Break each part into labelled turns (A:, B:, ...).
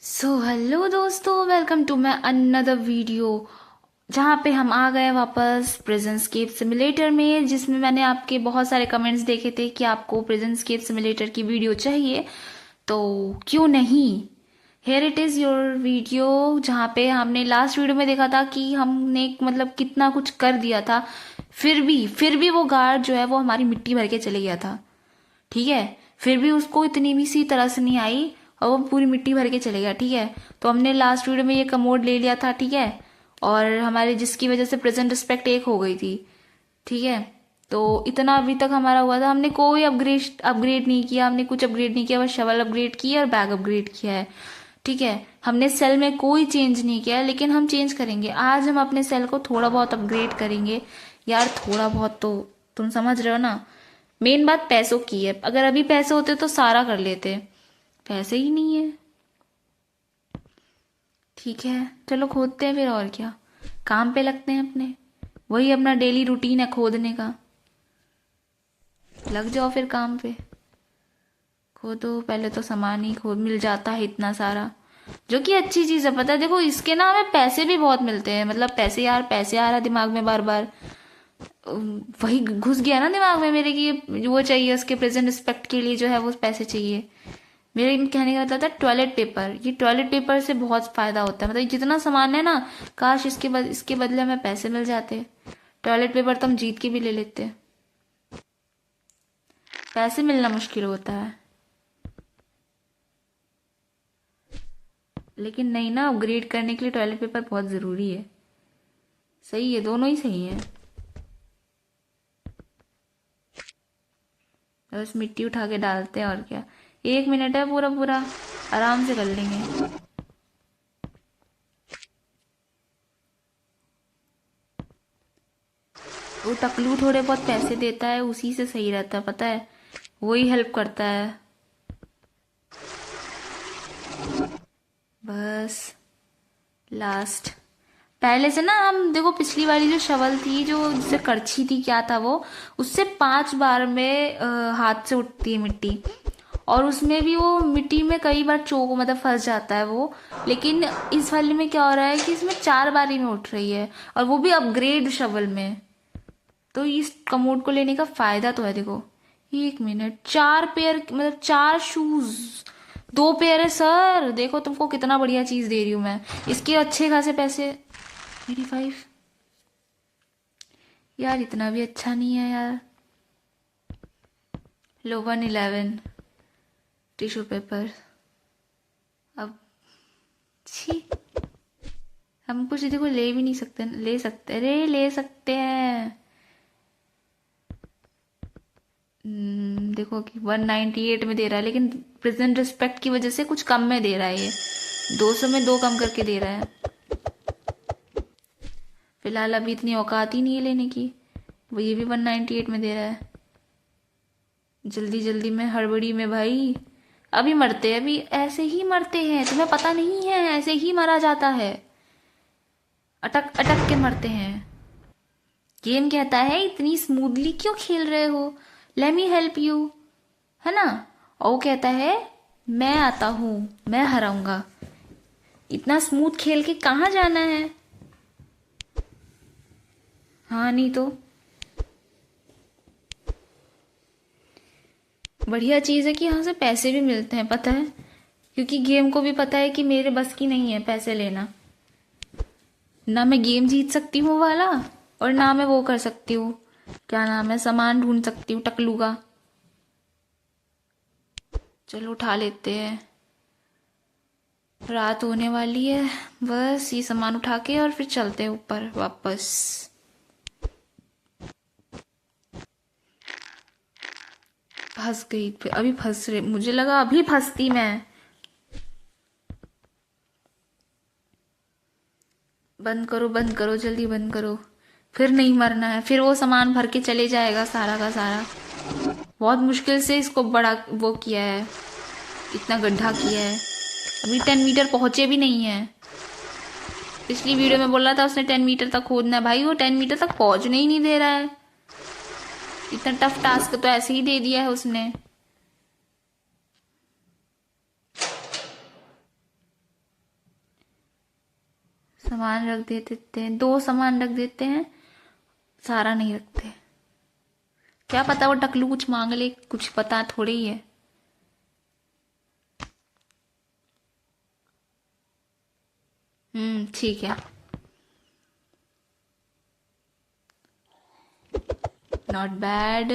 A: Hello दोस्तों, welcome to my another video. जहाँ पे हम आ गए वापस प्रिजनस्केप सिमुलेटर में, जिसमें मैंने आपके बहुत सारे कमेंट्स देखे थे कि आपको प्रिजनस्केप सिमुलेटर की वीडियो चाहिए। तो क्यों नहीं, here it is your video. जहाँ पे हमने लास्ट वीडियो में देखा था कि हमने मतलब कितना कुछ कर दिया था, फिर भी वो गार्ड जो है वो हमारी मिट्टी भर के चले गया था। ठीक है, फिर भी उसको इतनी भी सी तरह से नहीं आई और वो पूरी मिट्टी भर के चले गया। ठीक है, तो हमने लास्ट वीडियो में ये कमोड ले लिया था। ठीक है, और हमारे जिसकी वजह से प्रेजेंट रिस्पेक्ट 1 हो गई थी। ठीक है, तो इतना अभी तक हमारा हुआ था। हमने कोई अपग्रेड अपग्रेड नहीं किया, हमने कुछ अपग्रेड नहीं किया, बस शवल अपग्रेड किया और बैग अपग्रेड किया है। ठीक है, हमने सेल में कोई चेंज नहीं किया, लेकिन हम चेंज करेंगे। आज हम अपने सेल को थोड़ा बहुत अपग्रेड करेंगे। यार थोड़ा बहुत तो तुम समझ रहे हो ना। मेन बात पैसों की है, अगर अभी पैसे होते तो सारा कर लेते, पैसे ही नहीं है। ठीक है, चलो खोदते हैं फिर, और क्या, काम पे लगते हैं अपने। वही अपना डेली रूटीन है खोदने का। लग जाओ फिर काम पे, खोदो। पहले तो सामान ही खोद मिल जाता है इतना सारा, जो कि अच्छी चीज़ है। पता है, देखो इसके ना हमें पैसे भी बहुत मिलते हैं। मतलब पैसे, यार पैसे आ रहा है दिमाग में बार बार। वही घुस गया ना दिमाग में मेरे कि वो चाहिए, उसके प्रेजेंट रिस्पेक्ट के लिए जो है वो पैसे चाहिए। मेरे कहने का मतलब था टॉयलेट पेपर। ये टॉयलेट पेपर से बहुत फायदा होता है। मतलब जितना सामान है ना, काश इसके बदले हमें पैसे मिल जाते। टॉयलेट पेपर तो हम जीत के भी ले लेते, पैसे मिलना मुश्किल होता है। लेकिन नहीं ना, अपग्रेड करने के लिए टॉयलेट पेपर बहुत ज़रूरी है। सही है, दोनों ही सही है। बस मिट्टी उठा के डालते हैं, और क्या। 1 मिनट है, पूरा पूरा आराम से कर लेंगे। वो टकलू थोड़े बहुत पैसे देता है, उसी से सही रहता है, पता है। वही हेल्प करता है। बस लास्ट, पहले से ना हम देखो, पिछली वाली जो शवल थी, जो जिससे करछी थी, क्या था वो, उससे 5 बार में हाथ से उठती है मिट्टी। और उसमें भी वो मिट्टी में कई बार चोक मतलब फंस जाता है वो। लेकिन इस वाली में क्या हो रहा है कि इसमें 4 बारी में उठ रही है, और वो भी अपग्रेड शवल में। तो इस कमोड को लेने का फायदा तो है। देखो, 1 मिनट, 4 पेयर मतलब 4 शूज, 2 पेयर है सर। देखो तुमको कितना बढ़िया चीज दे रही हूं मैं, इसके अच्छे खासे पैसे। 85, यार इतना भी अच्छा नहीं है यार। लो 111 टिश्यू पेपर। अब छी, हम कुछ देखो ले भी नहीं सकते, ले सकते, अरे ले सकते हैं। देखो कि 198 में दे रहा है, लेकिन प्रेजेंट रिस्पेक्ट की वजह से कुछ कम में दे रहा है ये। 200 में 2 कम करके दे रहा है। फिलहाल अभी इतनी औकात ही नहीं है लेने की। वो ये भी 198 में दे रहा है। जल्दी जल्दी में, हड़बड़ी में भाई। अभी मरते हैं, अभी ऐसे ही मरते हैं, तुम्हें पता नहीं है, ऐसे ही मरा जाता है। अटक अटक के मरते हैं। गेम कहता है इतनी स्मूथली क्यों खेल रहे हो, लेट मी हेल्प यू, है ना। और वो कहता है मैं आता हूं, मैं हराऊंगा। इतना स्मूथ खेल के कहाँ जाना है। हाँ नहीं तो। बढ़िया चीज़ है कि यहाँ से पैसे भी मिलते हैं, पता है। क्योंकि गेम को भी पता है कि मेरे बस की नहीं है पैसे लेना। ना मैं गेम जीत सकती हूँ वाला, और ना मैं वो कर सकती हूँ, क्या नाम है, सामान ढूंढ सकती हूँ टकलू का। चलो उठा लेते हैं, रात होने वाली है। बस ये सामान उठा के और फिर चलते हैं ऊपर वापस। फंस गई, फिर अभी फंस रही, मुझे लगा अभी फंसती मैं। बंद करो बंद करो, जल्दी बंद करो। फिर नहीं मरना है, फिर वो सामान भर के चले जाएगा सारा का सारा। बहुत मुश्किल से इसको बड़ा वो किया है, इतना गड्ढा किया है। अभी 10 मीटर पहुंचे भी नहीं है। पिछली वीडियो में बोल रहा था उसने 10 मीटर तक खोदना है, भाई वो 10 मीटर तक पहुंचने ही नहीं दे रहा है। इतना टफ टास्क तो ऐसे ही दे दिया है उसने। सामान रख देते हैं, 2 सामान रख देते हैं, सारा नहीं रखते। क्या पता वो टकलू कुछ मांग ले, कुछ पता थोड़ी ही है। ठीक है, नॉट बैड।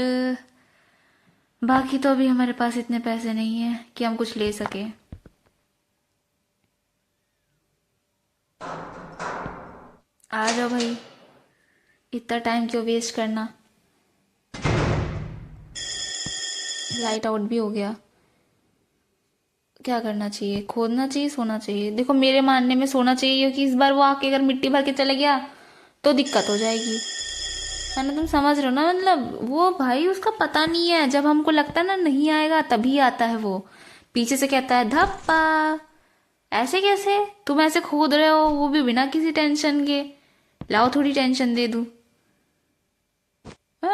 A: बाकी तो अभी हमारे पास इतने पैसे नहीं है कि हम कुछ ले सके। आ जाओ भाई, इतना टाइम क्यों वेस्ट करना। लाइट आउट भी हो गया। क्या करना चाहिए, खोदना चाहिए, सोना चाहिए? देखो मेरे मानने में सोना चाहिए, क्योंकि इस बार वो आके अगर मिट्टी भर के चले गया तो दिक्कत हो जाएगी, है ना? तुम समझ रहे हो ना? मतलब वो भाई उसका पता नहीं है, जब हमको लगता है ना नहीं आएगा तभी आता है वो, पीछे से कहता है धप्पा। ऐसे कैसे तुम ऐसे खोद रहे हो, वो भी बिना किसी टेंशन के? लाओ थोड़ी टेंशन दे दूं।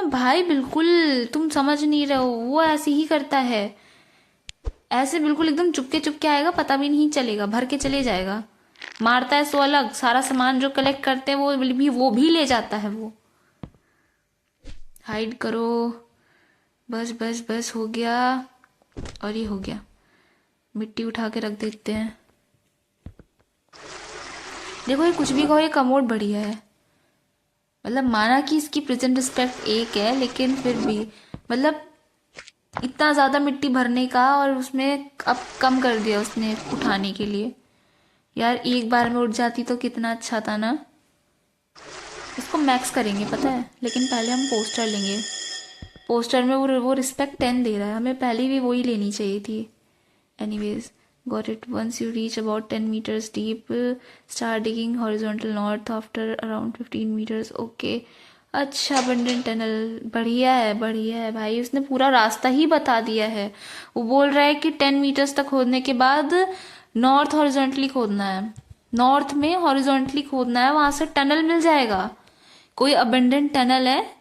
A: भाई बिल्कुल तुम समझ नहीं रहे हो, वो ऐसे ही करता है, ऐसे बिल्कुल एकदम चुपके चुपके आएगा, पता भी नहीं चलेगा, भर के चले जाएगा। मारता है सो अलग, सारा सामान जो कलेक्ट करते हैं वो भी ले जाता है वो। हाइड करो, बस बस बस हो गया। और ये हो गया, मिट्टी उठा के रख देते हैं। देखो ये कुछ भी कहो, ये कमोड बढ़िया है। मतलब माना कि इसकी प्रेजेंट रिस्पेक्ट 1 है, लेकिन फिर भी मतलब इतना ज़्यादा मिट्टी भरने का, और उसमें अब कम कर दिया उसने उठाने के लिए। यार एक बार में उठ जाती तो कितना अच्छा था ना। इसको मैक्स करेंगे पता है, लेकिन पहले हम पोस्टर लेंगे। पोस्टर में वो रिस्पेक्ट 10 दे रहा है, हमें पहले भी वही लेनी चाहिए थी। Anyways, got it. Once you reach about 10 meters deep, start digging horizontal north after around 15 meters. Okay. अच्छा, abandoned टनल बढ़िया है भाई, उसने पूरा रास्ता ही बता दिया है। वो बोल रहा है कि 10 मीटर्स तक खोदने के बाद नॉर्थ हॉरिजॉन्टली खोदना है, नॉर्थ में हॉरिजॉन्टली खोदना है, वहां से टनल मिल जाएगा। कोई अबेंडेंट टनल है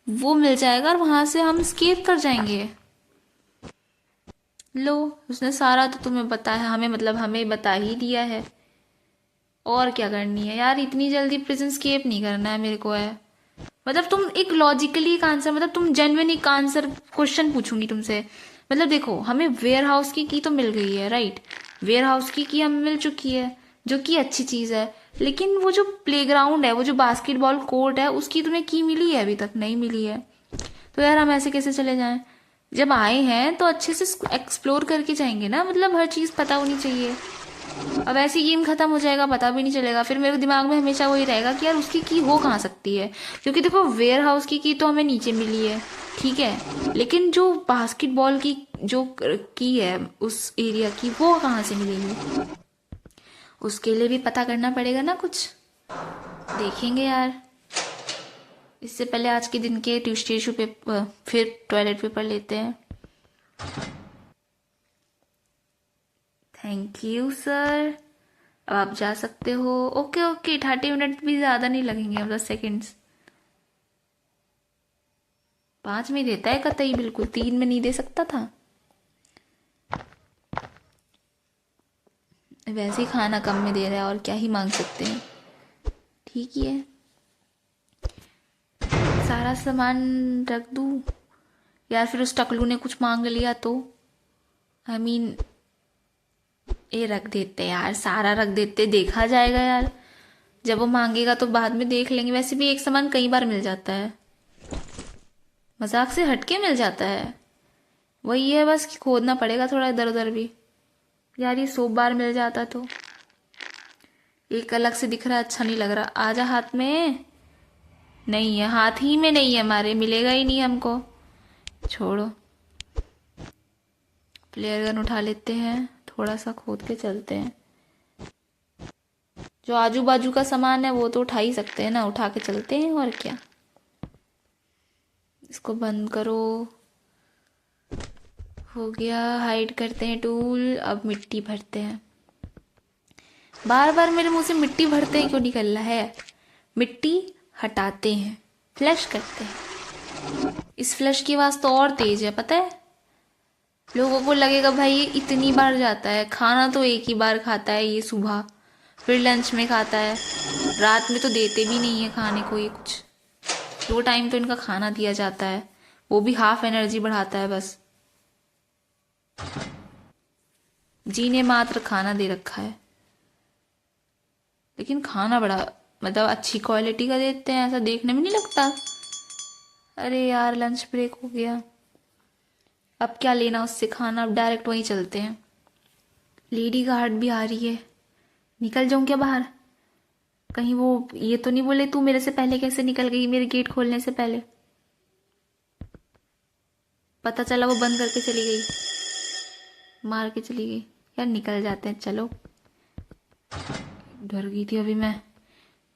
A: वो मिल जाएगा, और वहां से हम स्केप कर जाएंगे। लो, उसने सारा तो तुम्हें बता है, हमें मतलब हमें बता ही दिया है। और क्या करनी है यार, इतनी जल्दी प्रिजन स्केप नहीं करना है मेरे को है। मतलब तुम एक लॉजिकली एक आंसर, मतलब तुम जेन्युइन एक आंसर क्वेश्चन पूछूंगी तुमसे। मतलब देखो, हमें वेयर हाउस की तो मिल गई है, राइट? वेयर हाउस की हमें मिल चुकी है, जो कि अच्छी चीज है। लेकिन वो जो प्लेग्राउंड है, वो जो बास्केटबॉल कोर्ट है, उसकी तुम्हें की मिली है? अभी तक नहीं मिली है। तो यार हम ऐसे कैसे चले जाएं? जब आए हैं तो अच्छे से एक्सप्लोर करके जाएंगे ना, मतलब हर चीज पता होनी चाहिए। अब ऐसी गेम खत्म हो जाएगा, पता भी नहीं चलेगा, फिर मेरे दिमाग में हमेशा वही रहेगा कि यार उसकी की हो कहाँ सकती है। क्योंकि देखो वेयर हाउस की तो हमें नीचे मिली है, ठीक है, लेकिन जो बास्केटबॉल की जो की है उस एरिया की, वो कहाँ से मिलेगी? उसके लिए भी पता करना पड़ेगा ना कुछ। देखेंगे यार। इससे पहले आज के दिन के टिश्यू पेपर, फिर टॉयलेट पेपर लेते हैं। थैंक यू सर, अब आप जा सकते हो। ओके ओके, 30 मिनट भी ज़्यादा नहीं लगेंगे, मतलब सेकेंड्स। 5 में देता है कतई, बिल्कुल 3 में नहीं दे सकता था। वैसे ही खाना कम में दे रहा है, और क्या ही मांग सकते हैं। ठीक ही है, सारा सामान रख दूँ, यार फिर उस टकलू ने कुछ मांग लिया तो? आई मीन ये रख देते यार, सारा रख देते, देखा जाएगा यार। जब वो मांगेगा तो बाद में देख लेंगे। वैसे भी एक सामान कई बार मिल जाता है, मजाक से हटके मिल जाता है। वही है बस कि खोदना पड़ेगा थोड़ा इधर उधर भी। यार ये 100 बार मिल जाता तो। एक अलग से दिख रहा है, अच्छा नहीं लग रहा। आजा, हाथ में नहीं है, हाथ ही में नहीं है हमारे, मिलेगा ही नहीं हमको। छोड़ो, प्लेयर गन उठा लेते हैं, थोड़ा सा खोद के चलते हैं। जो आजू बाजू का सामान है वो तो उठा ही सकते हैं ना, उठा के चलते हैं, और क्या। इसको बंद करो, हो गया। हाइड करते हैं टूल, अब मिट्टी भरते हैं। बार बार मेरे मुंह से मिट्टी भरते हैं क्यों निकल रहा है? मिट्टी हटाते हैं, फ्लश करते हैं। इस फ्लश की आवाज तो और तेज है, पता है? लोगों को लगेगा भाई ये इतनी बार जाता है, खाना तो एक ही बार खाता है ये सुबह, फिर लंच में खाता है, रात में तो देते भी नहीं है खाने को ये कुछ। 2 टाइम तो इनका खाना दिया जाता है, वो भी हाफ एनर्जी बढ़ाता है बस। जीने मात्र खाना दे रखा है, लेकिन खाना बड़ा मतलब अच्छी क्वालिटी का देते हैं, ऐसा देखने में नहीं लगता। अरे यार लंच ब्रेक हो गया, अब क्या लेना उससे खाना, अब डायरेक्ट वहीं चलते हैं। लेडी गार्ड भी आ रही है, निकल जाऊं क्या बाहर? कहीं वो ये तो नहीं बोले तू मेरे से पहले कैसे निकल गई मेरे गेट खोलने से पहले। पता चला वो बंद करके चली गई, मार के चली गई। यार निकल जाते हैं चलो। डर गई थी अभी मैं,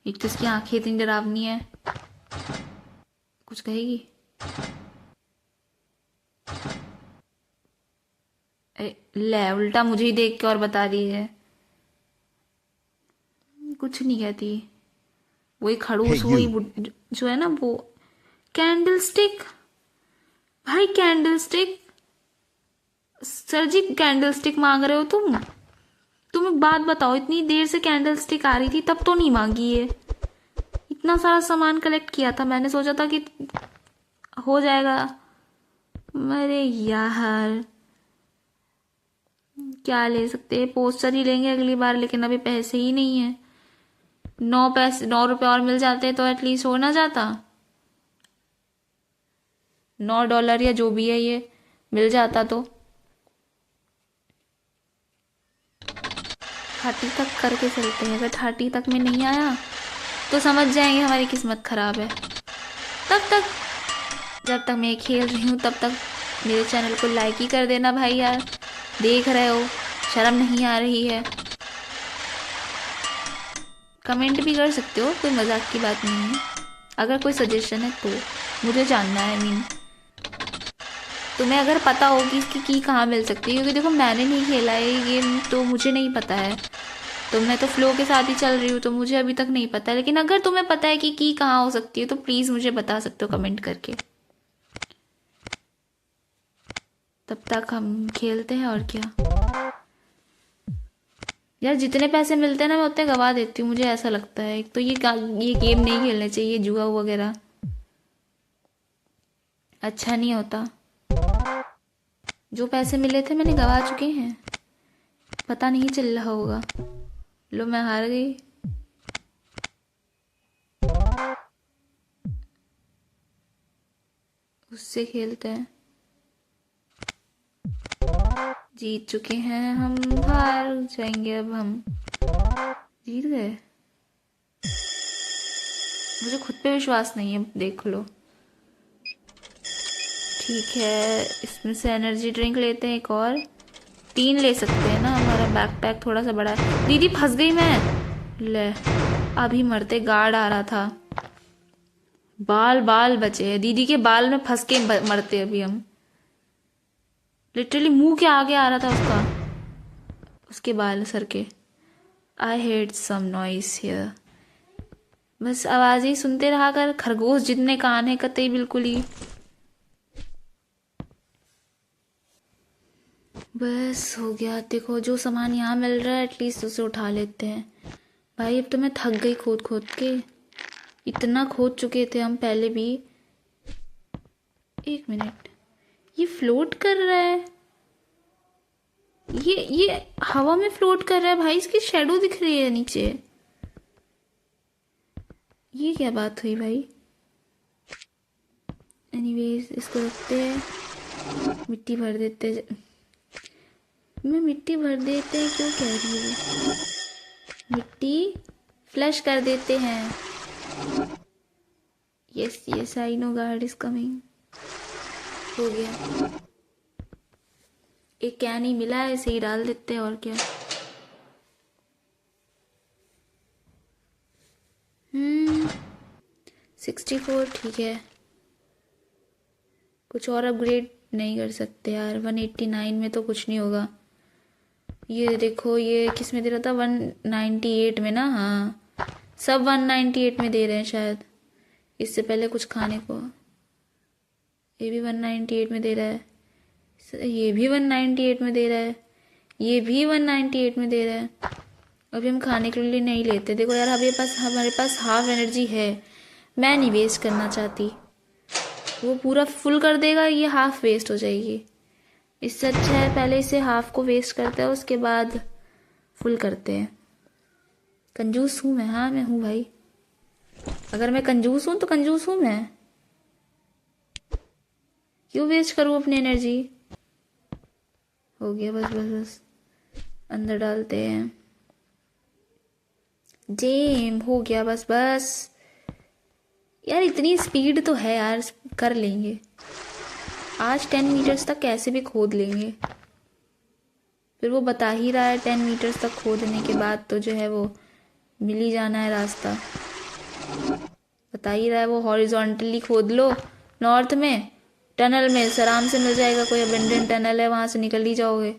A: एक तो इसकी आंखें इतनी डरावनी है। कुछ कहेगी? ले उल्टा मुझे ही देख के और बता रही है। कुछ नहीं कहती। वही खड़ूस वही जो है ना वो। कैंडल स्टिक, भाई कैंडल स्टिक। सर जी कैंडल स्टिक मांग रहे हो तुम एक बात बताओ, इतनी देर से कैंडल स्टिक आ रही थी तब तो नहीं मांगी है। इतना सारा सामान कलेक्ट किया था मैंने, सोचा था कि हो जाएगा। अरे यार क्या ले सकते हैं, पोस्टर ही लेंगे अगली बार, लेकिन अभी पैसे ही नहीं है। 9 रुपए और मिल जाते तो एटलीस्ट हो ना जाता। $9 या जो भी है ये मिल जाता तो। 30 तक करके चलते हैं, अगर 30 तक में नहीं आया तो समझ जाएंगे हमारी किस्मत खराब है। तब तक जब तक मैं खेल रही हूँ तब तक मेरे चैनल को लाइक ही कर देना भाई यार। देख रहे हो शर्म नहीं आ रही है? कमेंट भी कर सकते हो, कोई मजाक की बात नहीं है। अगर कोई सजेशन है तो मुझे जानना है। तुम्हें अगर पता हो कि इसकी की कहाँ मिल सकती है, क्योंकि देखो मैंने नहीं खेला है ये गेम तो मुझे नहीं पता है। तो मैं तो फ्लो के साथ ही चल रही हूँ तो मुझे अभी तक नहीं पता है। लेकिन अगर तुम्हें पता है कि की कहाँ हो सकती है तो प्लीज़ मुझे बता सकते हो कमेंट करके। तब तक हम खेलते हैं और क्या। यार जितने पैसे मिलते हैं ना मैं उतने गवा देती हूँ, मुझे ऐसा लगता है। एक तो ये गेम नहीं खेलने चाहिए, जुआ वगैरह अच्छा नहीं होता। जो पैसे मिले थे मैंने गवा चुके हैं, पता नहीं चल रहा होगा। लो मैं हार गई। उससे खेलते हैं। जीत चुके हैं हम, हार जाएंगे अब हम। जीत गए, मुझे खुद पे विश्वास नहीं है, देख लो। ठीक है इसमें से एनर्जी ड्रिंक लेते हैं एक और। 3 ले सकते हैं ना, हमारा बैकपैक थोड़ा सा बड़ा है। दीदी फंस गई मैं। ले अभी मरते, गार्ड आ रहा था। बाल बचे हैं, दीदी के बाल में फंस के मरते अभी हम। लिटरली मुंह के आगे आ रहा था उसके बाल सर के। I hate some noise here. बस आवाज ही सुनते रहा कर, खरगोश जितने कान है कतई बिल्कुल ही। बस हो गया। देखो जो सामान यहाँ मिल रहा है एटलीस्ट उसे उठा लेते हैं। भाई अब तो मैं थक गई खोद खोद के, इतना खोद चुके थे हम पहले भी। 1 मिनट, ये फ्लोट कर रहा है। ये हवा में फ्लोट कर रहा है भाई, इसकी शैडो दिख रही है नीचे। ये क्या बात हुई भाई? एनीवेज इसको रखते हैं, मिट्टी भर देते हैं। मैं मिट्टी भर देते हैं क्यों कह रही हूँ? मिट्टी फ्लश कर देते हैं। Yes yes I know guard is coming. हो गया, एक कैन ही मिला है, इसे ही डाल देते हैं और क्या। 64 ठीक है। कुछ और अपग्रेड नहीं कर सकते यार, 189 में तो कुछ नहीं होगा। ये देखो ये किस में दे रहा था, 198 में ना। हाँ सब 198 में दे रहे हैं शायद। इससे पहले कुछ खाने को ये भी 198 में दे रहा है, ये भी 198 में दे रहा है, ये भी 198 में दे रहा है। अभी हम खाने के लिए नहीं लेते। देखो यार, हमारे पास हाफ एनर्जी है, मैं नहीं वेस्ट करना चाहती। वो पूरा फुल कर देगा, ये हाफ वेस्ट हो जाएगी। इससे अच्छा है पहले इसे हाफ को वेस्ट करते हैं, उसके बाद फुल करते हैं। कंजूस हूँ मैं, हाँ मैं हूँ भाई। अगर मैं कंजूस हूँ तो कंजूस हूँ मैं। क्यों वेस्ट करूँ अपनी एनर्जी। हो गया, बस बस बस अंदर डालते हैं। जेम हो गया, बस बस यार, इतनी स्पीड तो है यार, कर लेंगे आज। 10 मीटर्स तक कैसे भी खोद लेंगे। फिर वो बता ही रहा है 10 मीटर्स तक खोदने के बाद तो जो है वो मिल ही जाना है रास्ता। बता ही रहा है वो, हॉरिजॉन्टली खोद लो नॉर्थ में, टनल में से आराम से मिल जाएगा। कोई अबेंडेंट टनल है, वहां से निकल ही जाओगे।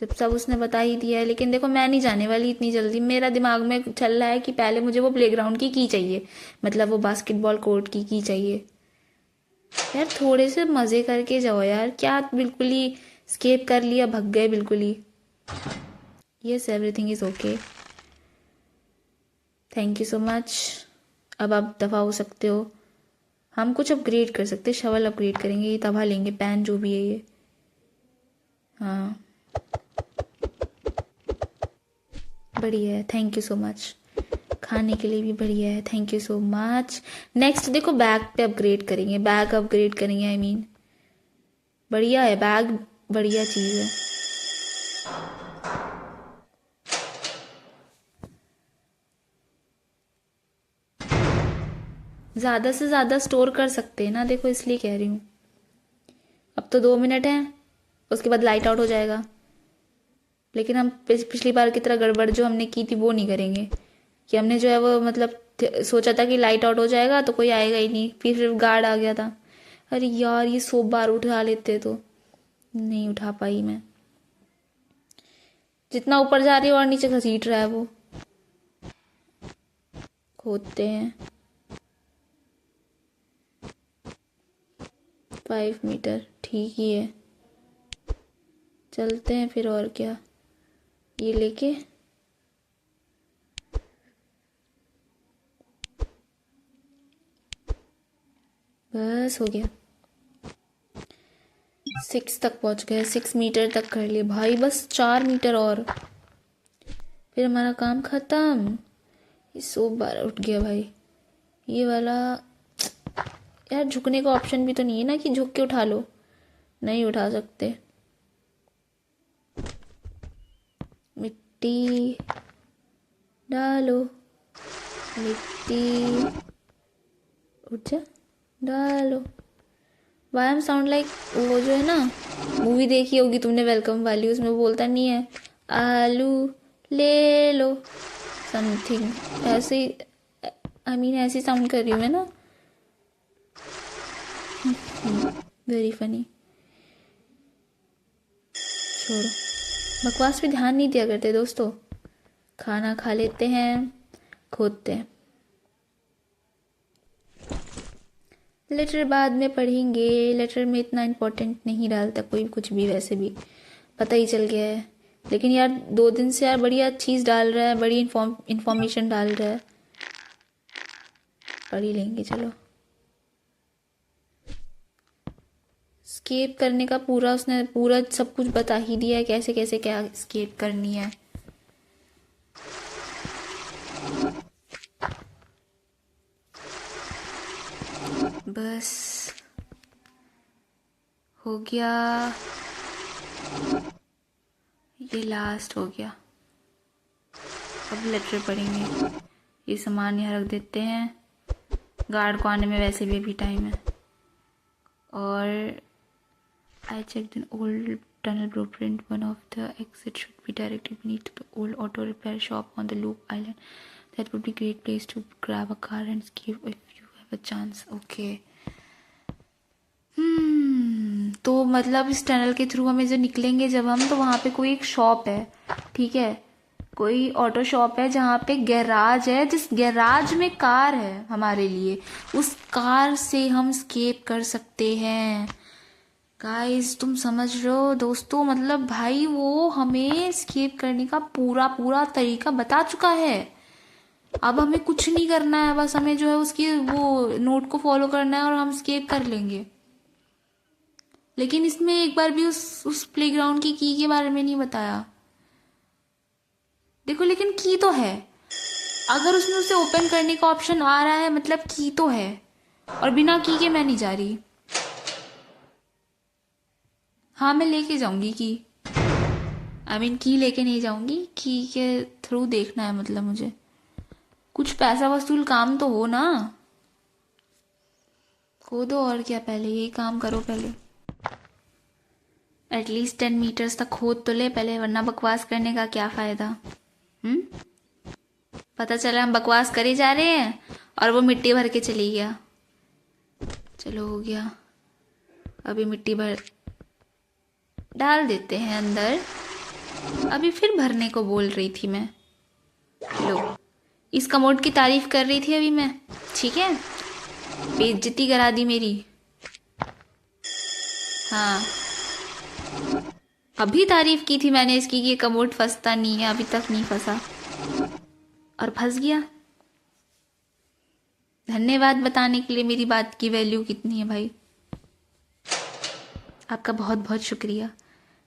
A: जब सब उसने बता ही दिया है। लेकिन देखो, मैं नहीं जाने वाली इतनी जल्दी। मेरा दिमाग में चल रहा है कि पहले मुझे वो प्लेग्राउंड की चाहिए, मतलब वो बास्केटबॉल कोर्ट की चाहिए। यार थोड़े से मजे करके जाओ यार, क्या बिल्कुल ही स्केप कर लिया, भग गए बिल्कुल ही। Yes, everything is okay, thank you so much. अब आप दफा हो सकते हो। हम कुछ अपग्रेड कर सकते हैं, शवल अपग्रेड करेंगे, ये तबाह लेंगे, पैन जो भी है ये। हाँ बढ़िया है, थैंक यू सो मच। खाने के लिए भी बढ़िया है, thank you so much. Next देखो, बैग पे अपग्रेड करेंगे, बैग अपग्रेड करेंगे आई मीन। बढ़िया है बैग, बढ़िया चीज़ है। ज़्यादा से ज़्यादा स्टोर कर सकते हैं ना, देखो इसलिए कह रही हूँ। अब तो 2 मिनट हैं, उसके बाद लाइट आउट हो जाएगा। लेकिन हम पिछली बार की तरह गड़बड़ जो हमने की थी वो नहीं करेंगे, कि हमने जो है वो मतलब सोचा था कि लाइट आउट हो जाएगा तो कोई आएगा ही नहीं, फिर सिर्फ गार्ड आ गया था। अरे यार, ये 100 बार उठा लेते तो नहीं उठा पाई मैं। जितना ऊपर जा रही है और नीचे घसीट रहा है वो। खोदते हैं 5 मीटर, ठीक ही है। चलते हैं फिर, और क्या। ये लेके बस हो गया। 6 तक पहुंच गए, 6 मीटर तक कर लिए भाई, बस 4 मीटर और फिर हमारा काम खत्म। ये 100 बार उठ गया भाई ये वाला। यार झुकने का ऑप्शन भी तो नहीं है ना कि झुक के उठा लो, नहीं उठा सकते। मिट्टी डालो, मिट्टी उठ जा, डालो। वाई एम साउंड लाइक वो जो है ना, मूवी देखी होगी तुमने वेलकम वाली, उसमें बोलता नहीं है आलू ले लो, समथिंग ऐसे। आई मीन ऐसे साउंड कर रही हूँ मैं ना। Very funny. छोड़ो, बकवास पे ध्यान नहीं दिया करते दोस्तों। खाना खा लेते हैं, खोदते हैं। लेटर बाद में पढ़ेंगे, लेटर में इतना इम्पोर्टेंट नहीं डालता कोई कुछ भी, वैसे भी पता ही चल गया है। लेकिन यार 2 दिन से यार बढ़िया चीज़ डाल रहा है, बड़ी इन्फॉर्मेशन डाल रहा है, पढ़ ही लेंगे चलो। स्केप करने का पूरा उसने पूरा सब कुछ बता ही दिया है, कैसे कैसे क्या स्केप करनी है। बस हो गया, ये लास्ट हो गया। अब लेटर पढ़ेंगे। ये सामान यहाँ रख देते हैं, गार्ड को आने में वैसे भी अभी टाइम है। और I checked an old tunnel blueprint. One of the exits should be directly beneath the old auto repair shop on the Loop Island. That would be a great place to grab a car and escape if you have a chance. Okay. तो मतलब इस tunnel के through हमें जो निकलेंगे जब हम, तो वहाँ पे कोई एक शॉप है, ठीक है, कोई ऑटो शॉप है जहाँ पे गैराज है, जिस गैराज में कार है हमारे लिए, उस कार से हम स्केप कर सकते हैं। गाइस तुम समझ रहे हो दोस्तों, मतलब भाई वो हमें स्केप करने का पूरा पूरा तरीका बता चुका है। अब हमें कुछ नहीं करना है, बस हमें जो है उसकी वो नोट को फॉलो करना है और हम स्केप कर लेंगे। लेकिन इसमें एक बार भी उस प्लेग्राउंड की के बारे में नहीं बताया। देखो लेकिन की तो है, अगर उसमें उसे ओपन करने का ऑप्शन आ रहा है मतलब की तो है, और बिना की के मैं नहीं जा रही। हाँ मैं लेके जाऊंगी की, आई मीन की लेके नहीं जाऊंगी, की के थ्रू देखना है, मतलब मुझे कुछ पैसा वसूल काम तो हो ना। खोदो और क्या, पहले यही काम करो पहले। एटलीस्ट 10 मीटर्स तक खोद तो ले पहले, वरना बकवास करने का क्या फायदा। पता चला हम बकवास करे जा रहे हैं और वो मिट्टी भर के चली गया। चलो हो गया, अभी मिट्टी भर डाल देते हैं अंदर। अभी फिर भरने को बोल रही थी मैं। लो, इस कमोड की तारीफ कर रही थी अभी मैं, ठीक है, बेइज्जती करा दी मेरी। हाँ अभी तारीफ की थी मैंने इसकी कि ये कमोड फंसता नहीं है, अभी तक नहीं फंसा और फंस गया। धन्यवाद बताने के लिए, मेरी बात की वैल्यू कितनी है भाई, आपका बहुत बहुत शुक्रिया।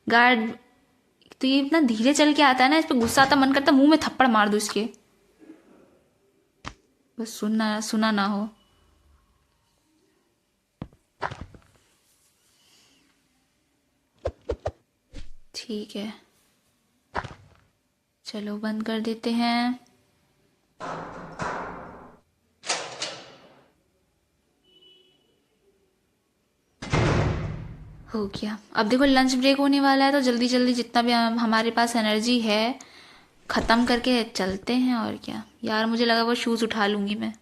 A: गार्ड तो ये इतना धीरे चल के आता है ना, इस पे गुस्सा आता, मन करता मुंह में थप्पड़ मार दो इसके, बस सुनना सुना ना हो। ठीक है चलो बंद कर देते हैं। हो गया। अब देखो लंच ब्रेक होने वाला है, तो जल्दी जल्दी जितना भी हमारे पास एनर्जी है ख़त्म करके चलते हैं। और क्या यार, मुझे लगा वो शूज़ उठा लूँगी मैं।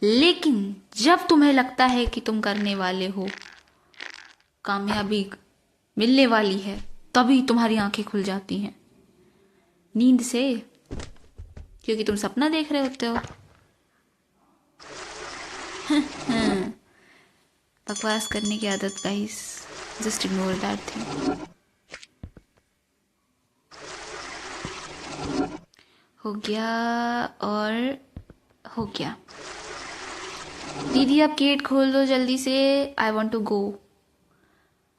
A: लेकिन जब तुम्हें लगता है कि तुम करने वाले हो, कामयाबी मिलने वाली है, तभी तुम्हारी आंखें खुल जाती हैं नींद से, क्योंकि तुम सपना देख रहे होते हो। बकवास करने की आदत guys, just ignore that thing. हो गया और हो गया। दीदी अब गेट खोल दो जल्दी से, आई वॉन्ट टू गो।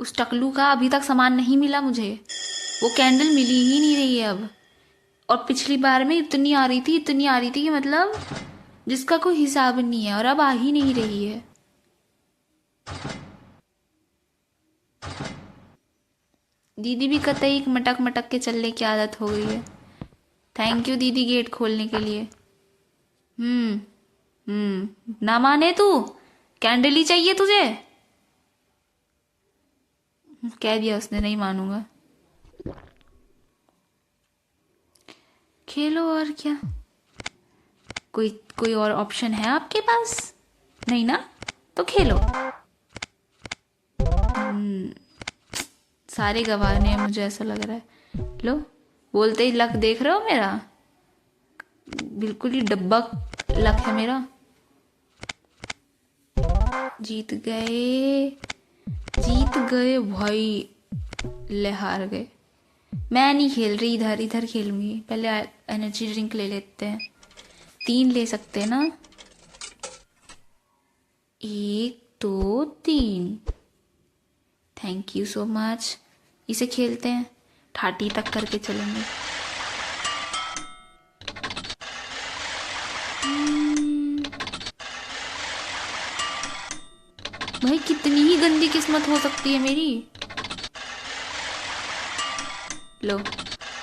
A: उस टकलू का अभी तक सामान नहीं मिला मुझे, वो कैंडल मिली ही नहीं रही है अब। और पिछली बार में इतनी आ रही थी, इतनी आ रही थी कि मतलब जिसका कोई हिसाब नहीं है, और अब आ ही नहीं रही है। दीदी भी कतई मटक मटक के चलने की आदत हो गई है। थैंक यू दीदी गेट खोलने के लिए। ना माने तू, कैंडल ही चाहिए तुझे, कह दिया उसने, नहीं मानूंगा। खेलो और क्या, कोई कोई और ऑप्शन है आपके पास? नहीं ना, तो खेलो। सारे गंवाने हैं मुझे ऐसा लग रहा है। लो, बोलते ही लक देख रहे हो मेरा, बिल्कुल ही डब्बा लक है मेरा। जीत गए, जीत गए भाई, ले हार गए। मैं नहीं खेल रही, इधर इधर खेलूंगी। पहले एनर्जी ड्रिंक ले लेते हैं, 3 ले सकते हैं ना, 1 2 3। Thank you so much. इसे खेलते हैं, 30 तक करके चलेंगे। भाई कितनी ही गंदी किस्मत हो सकती है मेरी। लो,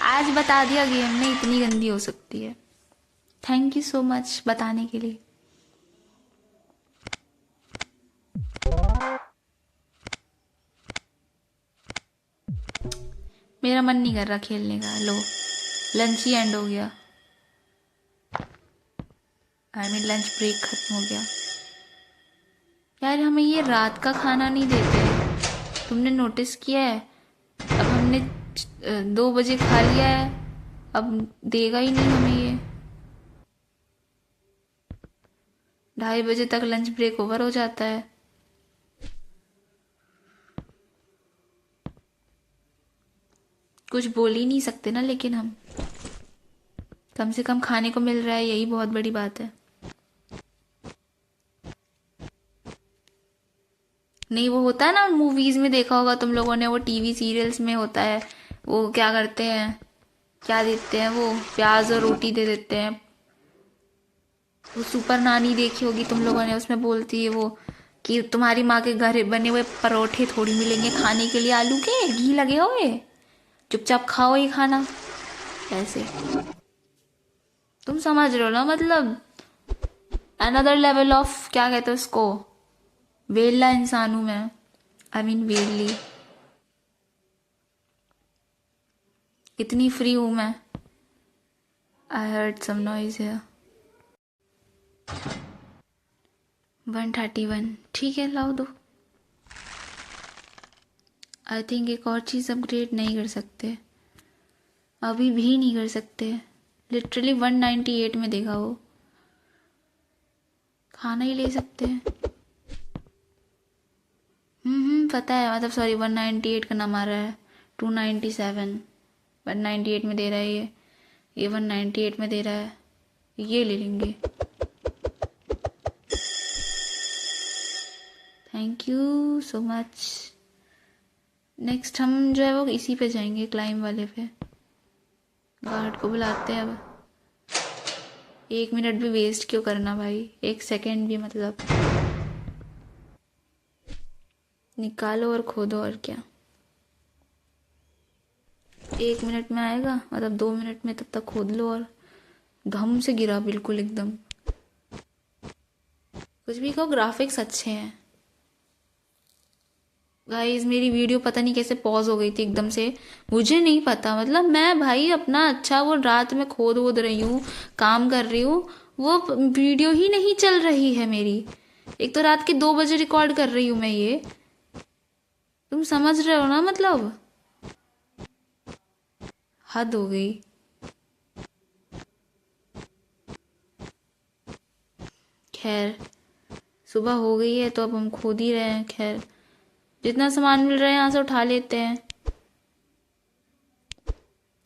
A: आज बता दिया गेम में इतनी गंदी हो सकती है। थैंक यू सो मच बताने के लिए। मेरा मन नहीं कर रहा खेलने का। लो, लंच ही एंड हो गया, आई मीन लंच ब्रेक खत्म हो गया। यार हमें ये रात का खाना नहीं देते, तुमने नोटिस किया है? अब हमने 2 बजे खा लिया है, अब देगा ही नहीं हमें ये। 2:30 बजे तक लंच ब्रेक ओवर हो जाता है। कुछ बोल ही नहीं सकते ना, लेकिन हम कम से कम खाने को मिल रहा है, यही बहुत बड़ी बात है। नहीं, वो होता है ना मूवीज में, देखा होगा तुम लोगों ने, वो टीवी सीरियल्स में होता है, वो क्या करते हैं, क्या देते हैं, वो प्याज और रोटी दे देते हैं। वो सुपर नानी देखी होगी तुम लोगों ने, उसमें बोलती है वो कि तुम्हारी माँ के घर बने हुए परोठे थोड़ी मिलेंगे खाने के लिए, आलू के घी लगे हुए, चुपचाप खाओ ये खाना। ऐसे तुम समझ रहे हो ना, मतलब अनदर लेवल ऑफ, क्या कहते हैं उसको, वेला इंसान हूं मैं। आई मीन वेली, इतनी फ्री हूं मैं। आई हर्ड सम नॉइज है। 131, ठीक है, लाओ दो। आई थिंक एक और चीज़ अपग्रेड नहीं कर सकते, अभी भी नहीं कर सकते। लिटरली 198 में देखा वो, खाना ही ले सकते हैं। पता है, मतलब सॉरी, 198 का नाम आ रहा है, 297, 198 में दे रहा है ये 198 में दे रहा है, ये ले लेंगे। Thank you so much. Next हम जो है वो इसी पे जाएंगे, क्लाइम वाले पे। गार्ड को बुलाते हैं अब। 1 मिनट भी वेस्ट क्यों करना भाई, 1 सेकेंड भी, मतलब निकालो और खोदो, और क्या। 1 मिनट में आएगा, मतलब 2 मिनट में, तब तक खोद लो। और धम से गिरा बिल्कुल एकदम। कुछ भी कहो, ग्राफिक्स अच्छे हैं गाइस। मेरी वीडियो पता नहीं कैसे पॉज हो गई थी एकदम से, मुझे नहीं पता। मतलब मैं भाई अपना अच्छा, वो रात में खोद वोद रही हूँ, काम कर रही हूँ, वो वीडियो ही नहीं चल रही है मेरी। एक तो रात के 2 बजे रिकॉर्ड कर रही हूँ मैं ये, तुम समझ रहे हो ना, मतलब हद हो गई। खैर सुबह हो गई है तो अब हम खोद ही रहे हैं। खैर जितना सामान मिल रहा है यहाँ से उठा लेते हैं।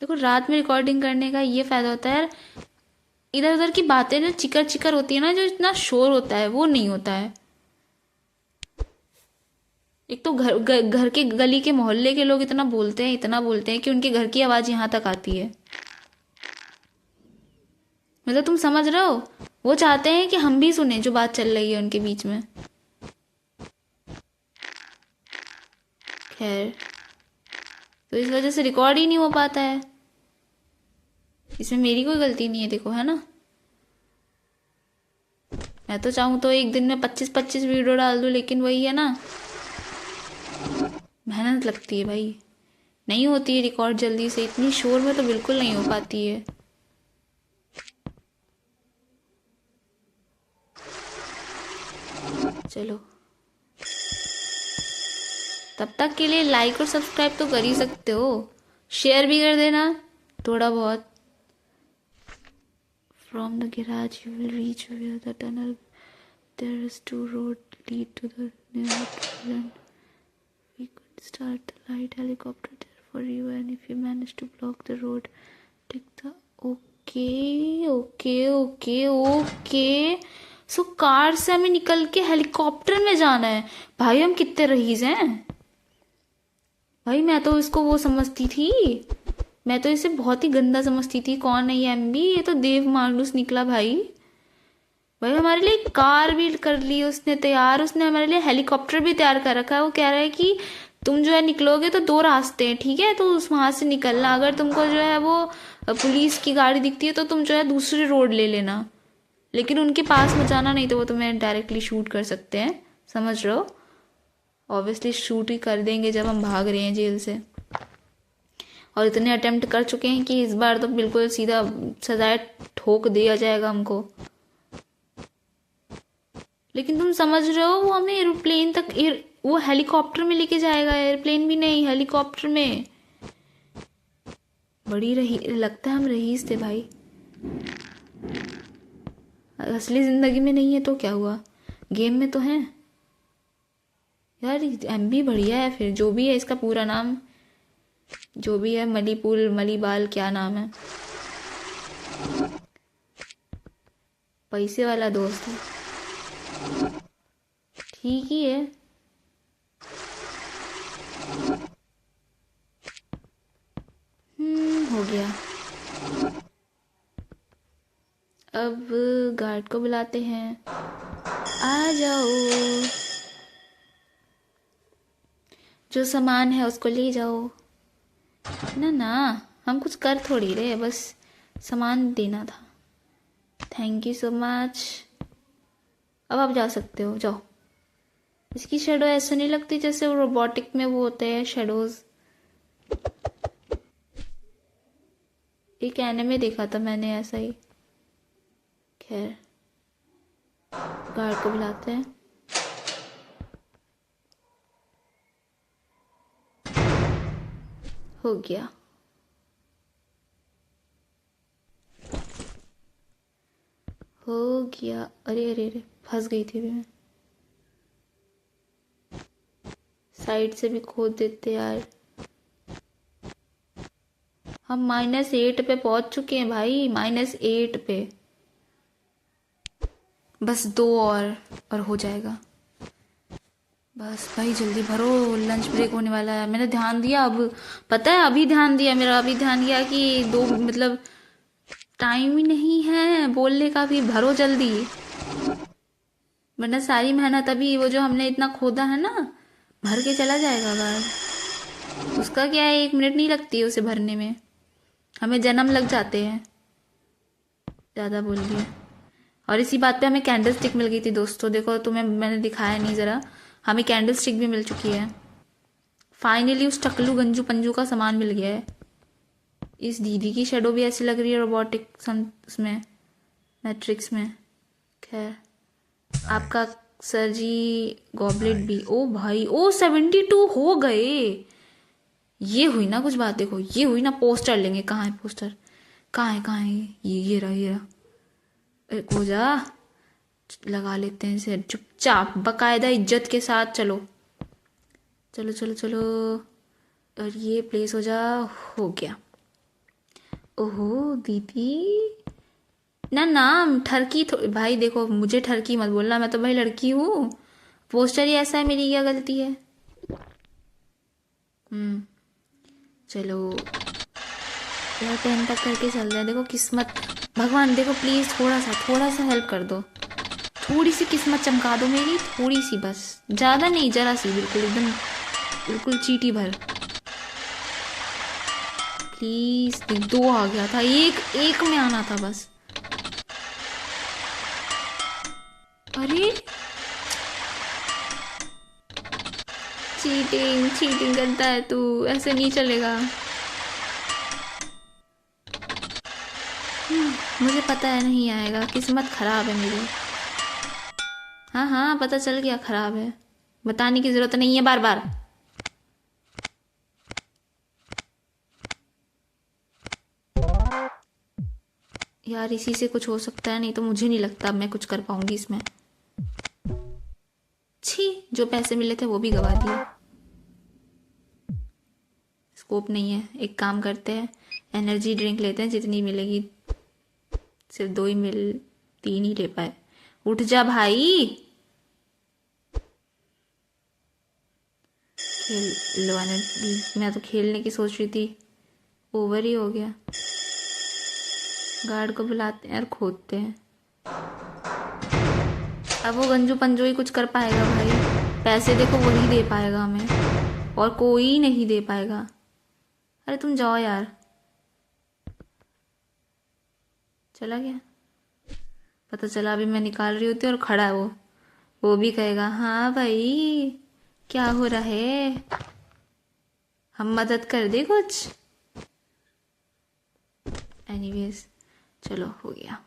A: देखो रात में रिकॉर्डिंग करने का ये फायदा होता है, इधर उधर की बातें जो चिकर चिकर होती है ना, जो इतना शोर होता है वो नहीं होता है। एक तो घर के गली के मोहल्ले के लोग इतना बोलते हैं, इतना बोलते हैं कि उनके घर की आवाज यहाँ तक आती है। मतलब तुम समझ रहे हो, वो चाहते हैं कि हम भी सुने जो बात चल रही है उनके बीच में। खैर तो इस वजह से रिकॉर्ड ही नहीं हो पाता है। इसमें मेरी कोई गलती नहीं है, देखो, है ना। मैं तो चाहूँ तो एक दिन में 25-25 वीडियो डाल दूँ, लेकिन वही है ना, मेहनत लगती है भाई, नहीं होती है रिकॉर्ड जल्दी से। इतनी शोर में तो बिल्कुल नहीं हो पाती है। चलो तब तक के लिए लाइक और सब्सक्राइब तो कर ही सकते हो, शेयर भी कर देना थोड़ा बहुत। From the garage you will reach where the tunnel, there is 2 road lead to the new we could start the light helicopter there for you, and if you manage to block the road, take the okay. So car से हमें निकल के helicopter में जाना है। भाई हम कितने रईस हैं भाई। मैं तो इसको वो समझती थी, मैं तो इसे बहुत ही गंदा समझती थी। कौन है ये एमबी, ये तो देव मानुस निकला भाई। भाई हमारे लिए कार भी कर ली उसने तैयार, उसने हमारे लिए हेलीकॉप्टर भी तैयार कर रखा है। वो कह रहा है कि तुम जो है निकलोगे तो 2 रास्ते हैं, ठीक है, तो उस वहां से निकलना। अगर तुमको जो है वो पुलिस की गाड़ी दिखती है तो तुम जो है दूसरी रोड ले लेना, लेकिन उनके पास में जाना नहीं, तो वो तुम्हें डायरेक्टली शूट कर सकते हैं। समझ रहे हो। ऑब्वियसली शूट ही कर देंगे जब हम भाग रहे हैं जेल से, और इतने अटेम्प्ट कर चुके हैं कि इस बार तो बिल्कुल सीधा सजाए ठोक दिया जाएगा हमको। लेकिन तुम समझ रहे हो, वो हमें एरोप्लेन तक, वो हेलीकॉप्टर में लेके जाएगा, एयरप्लेन भी नहीं, हेलीकॉप्टर में। बड़ी लगता है हम रईस थे भाई। असली ज़िंदगी में नहीं है तो क्या हुआ, गेम में तो है यार। एमबी बढ़िया है फिर, जो भी है इसका पूरा नाम, जो भी है, मलीपुल मलीबाल क्या नाम है, पैसे वाला दोस्त है, ठीक ही है। हो गया। अब गार्ड को बुलाते हैं, आ जाओ, जो सामान है उसको ले जाओ। ना ना, हम कुछ कर थोड़ी रहे, बस सामान देना था। Thank you so much. अब आप जा सकते हो, जाओ। इसकी शेडो ऐसे नहीं लगती जैसे वो रोबोटिक में वो होते हैं शेडोज। एक एनिमे देखा था मैंने ऐसा ही। खैर, गार्ड को बुलाते हैं। हो गया। हो गया। अरे अरे अरे, फंस गई थी मैं। साइड से भी खोद देते यार। हम -8 पे पहुंच चुके हैं भाई, -8 पे। बस 2 और हो जाएगा। बस भाई जल्दी भरो, लंच ब्रेक होने वाला है। मैंने ध्यान दिया, अब पता है, अभी ध्यान दिया मेरा, अभी ध्यान दिया कि 2 मतलब टाइम ही नहीं है बोलने का भी। भरो जल्दी, वरना सारी मेहनत अभी वो जो हमने इतना खोदा है ना, भर के चला जाएगा बाहर। उसका क्या है, 1 मिनट नहीं लगती है उसे भरने में, हमें जन्म लग जाते हैं। ज़्यादा बोल दिया। और इसी बात पे हमें कैंडल स्टिक मिल गई थी दोस्तों, देखो तुम्हें मैंने दिखाया नहीं ज़रा, हमें कैंडल स्टिक भी मिल चुकी है। फाइनली उस टकलू गंजू पंजू का सामान मिल गया है। इस दीदी की शेडो भी ऐसी लग रही है रोबोटिक उसमें, मैट्रिक्स में। खैर, आपका सर जी गॉबलेट भी। ओ भाई, ओ 72 हो गए। ये हुई ना कुछ बात, देखो ये हुई ना। पोस्टर लेंगे, कहाँ है पोस्टर, कहाँ है ये रहा, ये रहा। एक हो जा, लगा लेते हैं इसे चुपचाप बकायदा इज्जत के साथ। चलो चलो चलो चलो, और ये प्लेस हो जा। हो गया। ओहो दीदी, ना नाम ठरकी भाई देखो, मुझे ठरकी मत बोलना, मैं तो भाई लड़की हूँ। पोस्टर ही ऐसा है, मेरी क्या गलती है। चलो यार, 10 तक करके चल रहे हैं। देखो किस्मत, भगवान देखो प्लीज थोड़ा सा हेल्प कर दो, थोड़ी सी किस्मत चमका दो मेरी, थोड़ी सी बस, ज्यादा नहीं, जरा सी, बिल्कुल एकदम, बिल्कुल चीटी भर। प्लीज। 2 आ गया था, एक में आना था बस। अरे चीटिंग करता है तू, ऐसे नहीं चलेगा। मुझे पता है नहीं आएगा, किस्मत खराब है मेरी। हाँ हाँ, पता चल गया खराब है, बताने की जरूरत नहीं है बार बार। यार इसी से कुछ हो सकता है, नहीं तो मुझे नहीं लगता मैं कुछ कर पाऊंगी इसमें। छी, जो पैसे मिले थे वो भी गवा दिए। स्कोप नहीं है, एक काम करते हैं, एनर्जी ड्रिंक लेते हैं, जितनी मिलेगी। सिर्फ 2 ही मिल, 3 ही ले पाए। उठ जा भाई, खेल लो। मैं तो खेलने की सोच रही थी, ओवर ही हो गया। गार्ड को बुलाते हैं और खोदते हैं। अब वो गंजू पंजू ही कुछ कर पाएगा भाई, पैसे देखो वही दे पाएगा हमें, और कोई नहीं दे पाएगा। अरे तुम जाओ यार। चला गया, पता चला अभी मैं निकाल रही होती और खड़ा है वो भी कहेगा हाँ भाई क्या हो रहा है, हम मदद कर दे कुछ। एनीवेज चलो हो गया।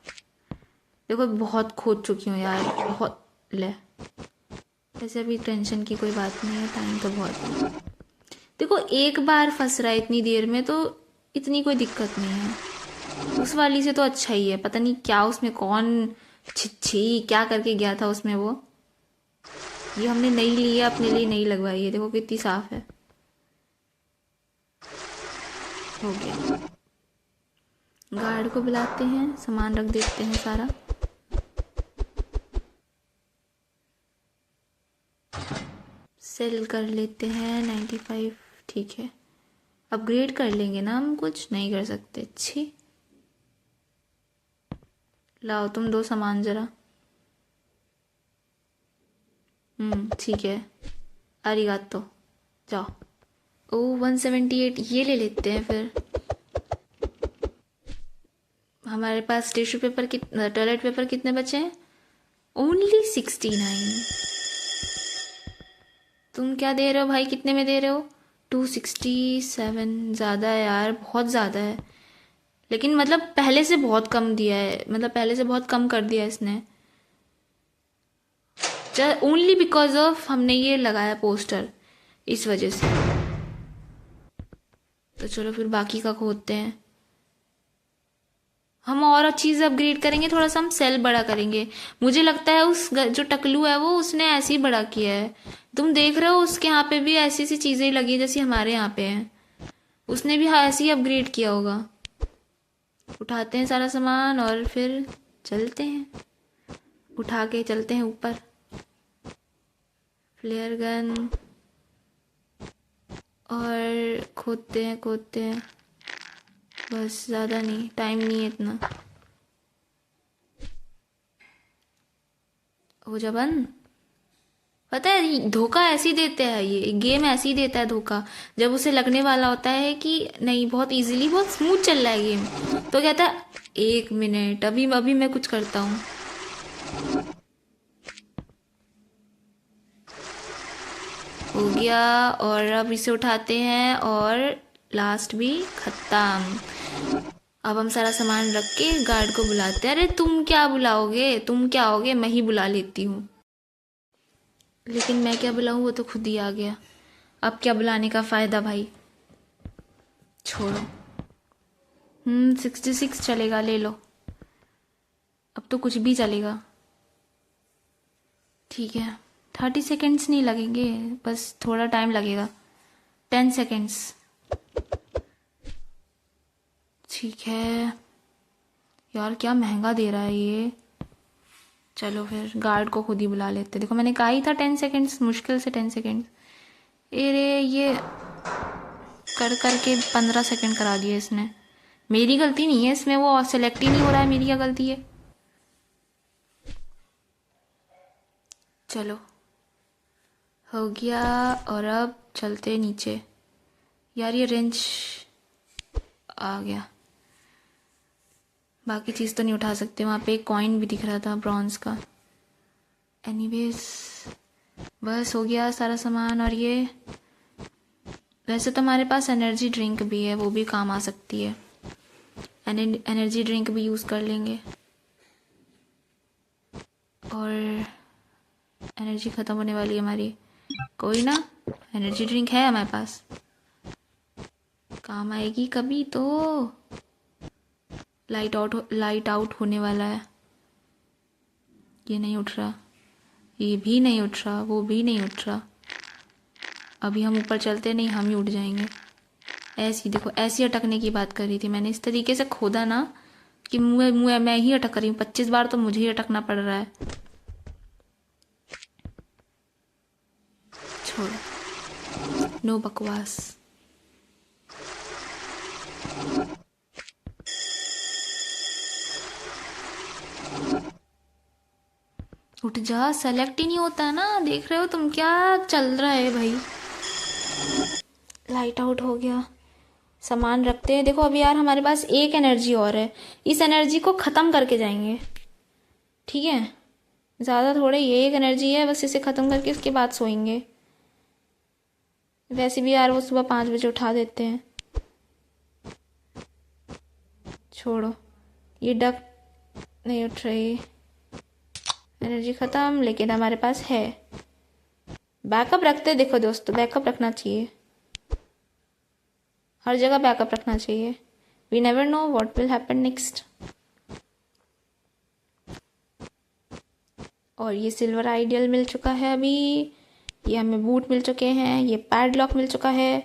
A: देखो बहुत खोद चुकी हूँ यार, बहुत। ले, वैसे अभी टेंशन की कोई बात नहीं है, टाइम तो बहुत है। देखो एक बार फंस रहा है इतनी देर में तो इतनी कोई दिक्कत नहीं है। उस वाली से तो अच्छा ही है, पता नहीं क्या उसमें कौन छी क्या करके गया था उसमें वो। ये हमने नई ली है, अपने लिए नई लगवाई है, देखो कितनी साफ है। हो गया। गार्ड को बुलाते हैं, सामान रख देते हैं सारा। सेल कर लेते हैं 95। ठीक है, अपग्रेड कर लेंगे ना, हम कुछ नहीं कर सकते। अच्छी लाओ तुम दो सामान जरा। ठीक है, अरिगातो। जाओ। ओ 178 ये ले लेते हैं फिर। हमारे पास टिश्यू पेपर कितना, टॉयलेट पेपर कितने बचे हैं? ओनली 69। तुम क्या दे रहे हो भाई, कितने में दे रहे हो? 267। ज़्यादा है यार, बहुत ज़्यादा है। लेकिन मतलब पहले से बहुत कम दिया है, मतलब पहले से बहुत कम कर दिया इसने। ओनली बिकॉज ऑफ हमने ये लगाया पोस्टर, इस वजह से। तो चलो फिर बाकी का खोदते हैं। हम और चीज़ अपग्रेड करेंगे, थोड़ा सा हम सेल बड़ा करेंगे। मुझे लगता है उस जो टकलू है वो उसने ऐसे ही बड़ा किया है। तुम देख रहे हो उसके यहाँ पे भी ऐसी सी चीज़ें लगी हैं जैसी हमारे यहाँ पे हैं। उसने भी ऐसे ही अपग्रेड किया होगा। उठाते हैं सारा सामान और फिर चलते हैं। उठा के चलते हैं ऊपर। फ्लेयर गन और खोदते हैं बस, ज़्यादा नहीं, टाइम नहीं है इतना। हो जा बंद। पता है धोखा ऐसे ही देते हैं, ये गेम ऐसे ही देता है धोखा। जब उसे लगने वाला होता है कि नहीं बहुत इजीली, बहुत स्मूथ चल रहा है गेम, तो कहता है 1 मिनट, अभी अभी मैं कुछ करता हूँ। हो गया। और अब इसे उठाते हैं और लास्ट भी खत्म। अब हम सारा सामान रख के गार्ड को बुलाते हैं। अरे तुम क्या बुलाओगे, तुम क्या आओगे, मैं ही बुला लेती हूँ। लेकिन मैं क्या बुलाऊँ, वो तो खुद ही आ गया। अब क्या बुलाने का फ़ायदा भाई, छोड़ो। 66 चलेगा, ले लो। अब तो कुछ भी चलेगा। ठीक है, 30 सेकेंड्स नहीं लगेंगे, बस थोड़ा टाइम लगेगा, 10 सेकेंड्स। ठीक है यार, क्या महंगा दे रहा है ये। चलो फिर गार्ड को खुद ही बुला लेते। देखो मैंने कहा ही था 10 सेकेंड्स, मुश्किल से 10 सेकेंड्स। अरे ये कर करके 15 सेकेंड करा दिया इसने। मेरी गलती नहीं है इसमें, वो सेलेक्ट ही नहीं हो रहा है, मेरी क्या गलती है। चलो हो गया। और अब चलते नीचे। यार ये रेंच आ गया, बाकी चीज़ तो नहीं उठा सकते। वहाँ पे एक कॉइन भी दिख रहा था ब्रॉन्ज का। एनीवेज बस हो गया सारा सामान। और ये वैसे तो हमारे पास एनर्जी ड्रिंक भी है, वो भी काम आ सकती है। एनर्जी ड्रिंक भी यूज़ कर लेंगे। और एनर्जी ख़त्म होने वाली है हमारी, कोई ना, एनर्जी ड्रिंक है हमारे पास, काम आएगी कभी तो। लाइट आउट होने वाला है। ये नहीं उठ रहा, ये भी नहीं उठ रहा, वो भी नहीं उठ रहा। अभी हम ऊपर चलते नहीं, हम ही उठ जाएंगे। ऐसी देखो, ऐसी अटकने की बात कर रही थी मैंने। इस तरीके से खोदा ना कि मुँह मैं ही अटक रही हूँ। 25 बार तो मुझे ही अटकना पड़ रहा है। छोड़ो, नो बकवास। उठ जा, सेलेक्ट ही नहीं होता ना, देख रहे हो तुम क्या चल रहा है भाई। लाइट आउट हो गया, सामान रखते हैं। देखो अभी यार हमारे पास एक एनर्जी और है, इस एनर्जी को ख़त्म करके जाएंगे, ठीक है। ज़्यादा थोड़े, ये एक एनर्जी है बस, इसे ख़त्म करके उसके बाद सोएंगे। वैसे भी यार वो सुबह 5 बजे उठा देते हैं। छोड़ो, ये डक नहीं उठ रही, एनर्जी ख़त्म। लेकिन हमारे पास है, बैकअप रखते। देखो दोस्तों, बैकअप रखना चाहिए, हर जगह बैकअप रखना चाहिए। We never know what will happen next. और ये सिल्वर आइडियल मिल चुका है अभी। ये हमें बूट मिल चुके हैं, ये पैडलॉक मिल चुका है।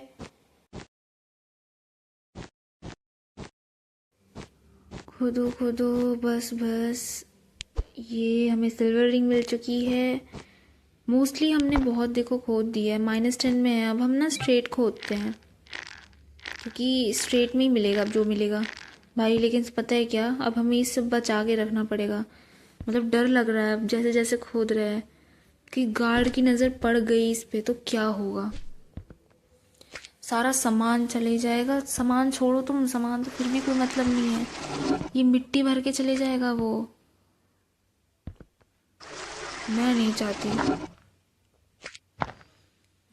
A: खोदो खोदो, बस बस। ये हमें सिल्वर रिंग मिल चुकी है। मोस्टली हमने बहुत देखो खोद दिया है, -10 में है। अब हम ना स्ट्रेट खोदते हैं, क्योंकि स्ट्रेट में ही मिलेगा अब जो मिलेगा भाई। लेकिन पता है क्या, अब हमें इस सब बचा के रखना पड़ेगा। मतलब डर लग रहा है अब जैसे जैसे खोद रहे हैं कि गार्ड की नज़र पड़ गई इस पे तो क्या होगा। सारा सामान चले जाएगा। सामान छोड़ो तुम, सामान तो फिर भी कोई मतलब नहीं है, ये मिट्टी भर के चले जाएगा वो। मैं नहीं चाहती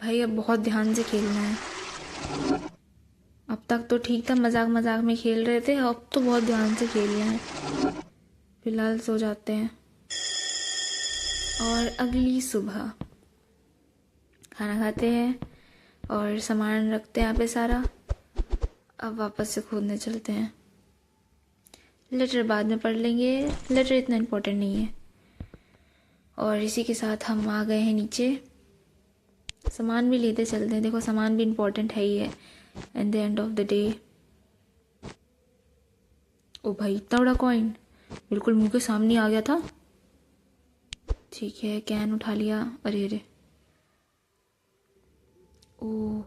A: भाई, अब बहुत ध्यान से खेलना है। अब तक तो ठीक था, मजाक मजाक में खेल रहे थे, अब तो बहुत ध्यान से खेल रहे हैं। फिलहाल सो जाते हैं और अगली सुबह खाना खाते हैं और सामान रखते हैं यहाँ पे सारा। अब वापस से खोदने चलते हैं। लेटर बाद में पढ़ लेंगे, लेटर इतना इम्पोर्टेंट नहीं है। और इसी के साथ हम आ गए हैं नीचे। सामान भी लेते चलते हैं, देखो सामान भी इम्पोर्टेंट है ही है at the end of the day. ओ भाई, इतना बड़ा कॉइन बिल्कुल मुंह के सामने आ गया था। ठीक है, कैन उठा लिया। अरे अरे, ओ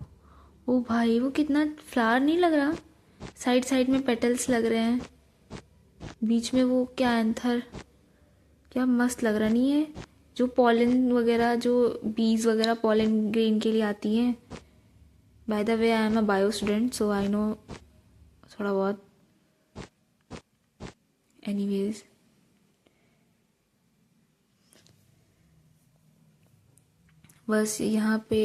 A: ओ भाई, वो कितना फ्लावर नहीं लग रहा, साइड साइड में पेटल्स लग रहे हैं, बीच में वो क्या एंथर, क्या मस्त लग रहा नहीं है। जो पॉलन वगैरह, जो बीज वगैरह पॉलन ग्रेन के लिए आती हैं। By the way, I am a bio student so I know थोड़ा बहुत। एनीवेज, बस यहाँ पे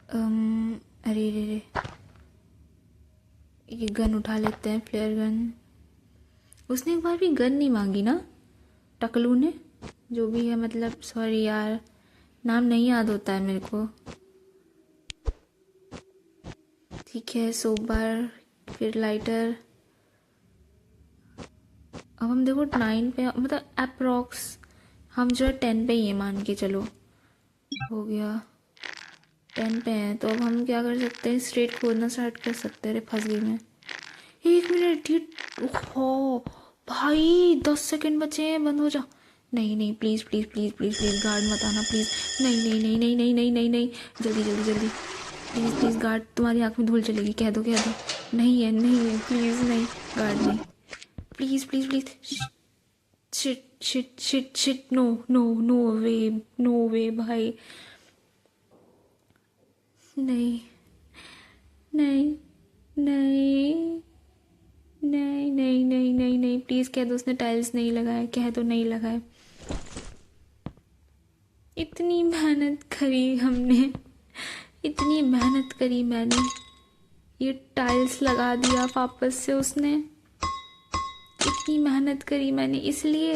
A: अरे रे रे, ये गन उठा लेते हैं, फ्लेयर गन। उसने एक बार भी गन नहीं मांगी ना, टकलू ने, जो भी है। मतलब सॉरी यार, नाम नहीं याद होता है मेरे को। ठीक है, सोबर, फिर लाइटर। अब हम देखो 9 पे, मतलब अप्रॉक्स हम जो है 10 पे ही है, मान के चलो। हो गया 10 पे हैं, तो अब हम क्या कर सकते हैं, स्ट्रेट खोदना स्टार्ट कर सकते हैं। अरे फंस गई मैं। 1 मिनट, ये हो भाई, 10 सेकंड बचे हैं, बंद हो जा। नहीं नहीं, please please please please please, guard मत आना प्लीज़। नहीं नहीं नहीं नहीं नहीं नहीं नहीं नहीं, जल्दी जल्दी जल्दी, प्लीज़ प्लीज़ गार्ड, तुम्हारी आँख में धूल चलेगी, कह दो कह दो। नहीं है नहीं है, प्लीज़ नहीं, गार्ड नहीं, please please please. Shit shit shit shit, no no, no way भाई। नहीं नहीं नहीं नहीं नहीं नहीं नहीं नहीं, प्लीज़ कह दो उसने टाइल्स नहीं लगाए, कह दो नहीं लगाए। इतनी मेहनत करी हमने, इतनी मेहनत करी मैंने, ये टाइल्स लगा दिया वापस से उसने। इतनी मेहनत करी मैंने, इसलिए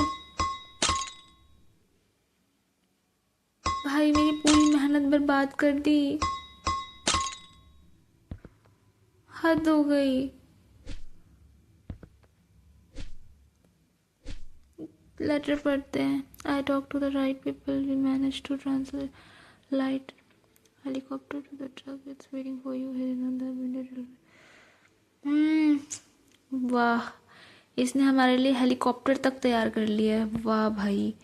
A: भाई मेरी पूरी मेहनत बर्बाद कर दी। हद हो गई। लेटर पढ़ते हैं। I talk to the right people, we manage to translate light helicopter to the truck, it's waiting for you here in the. वाह, इसने हमारे लिए हेलीकॉप्टर तक तैयार कर लिया है। वाह भाई,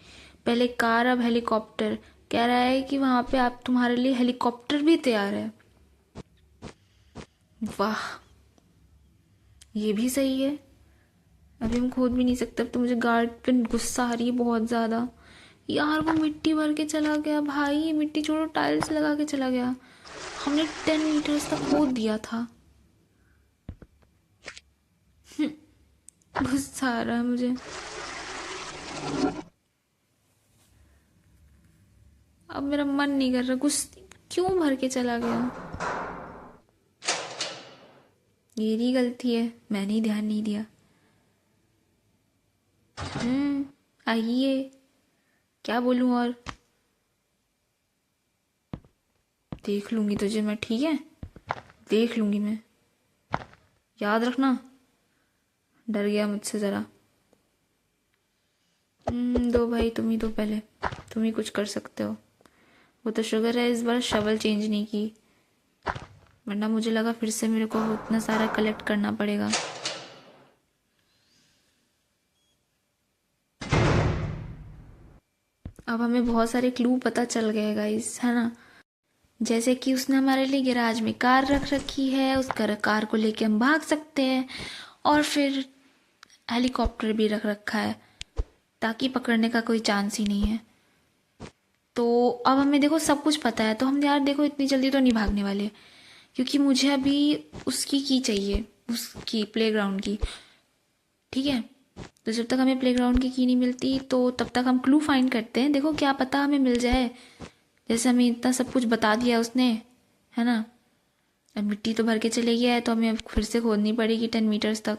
A: पहले कार अब हेलीकॉप्टर। कह रहा है कि वहाँ पे आप, तुम्हारे लिए हेलीकॉप्टर भी तैयार है। वाह, ये भी सही है। अभी हम खोद भी नहीं सकते, अब तो मुझे गार्ड पे गुस्सा आ रही है बहुत ज़्यादा। यार वो मिट्टी भर के चला गया भाई, ये मिट्टी छोड़ो, टाइल्स लगा के चला गया। हमने 10 मीटर्स तक खोद दिया था। गुस्सा आ रहा है मुझे। अब मेरा मन नहीं कर रहा, गुस्सा क्यों भर के चला गया। मेरी गलती है, मैंने ही ध्यान नहीं दिया। आइए, क्या बोलूं और। देख लूंगी तुझे मैं, ठीक है, देख लूंगी मैं, याद रखना। डर गया मुझसे ज़रा। दो भाई, तुम ही दो पहले, तुम ही कुछ कर सकते हो। वो तो शुगर है इस बार शवल चेंज नहीं की, वरना मुझे लगा फिर से मेरे को इतना सारा कलेक्ट करना पड़ेगा। अब हमें बहुत सारे क्लू पता चल गए गाइस, है ना। जैसे कि उसने हमारे लिए गैराज में कार रख रखी है, उस कार को लेके हम भाग सकते हैं, और फिर हेलीकॉप्टर भी रख रखा है ताकि पकड़ने का कोई चांस ही नहीं है। तो अब हमें देखो सब कुछ पता है, तो हम यार देखो इतनी जल्दी तो नहीं भागने वाले, क्योंकि मुझे अभी उसकी की चाहिए, उसकी प्लेग्राउंड की। ठीक है, तो जब तक हमें प्लेग्राउंड की नहीं मिलती तो तब तक हम क्लू फाइंड करते हैं। देखो क्या पता हमें मिल जाए, जैसे हमें इतना सब कुछ बता दिया उसने, है ना। अब मिट्टी तो भर के चले गया है, तो हमें अब फिर से खोदनी पड़ेगी 10 मीटर्स तक।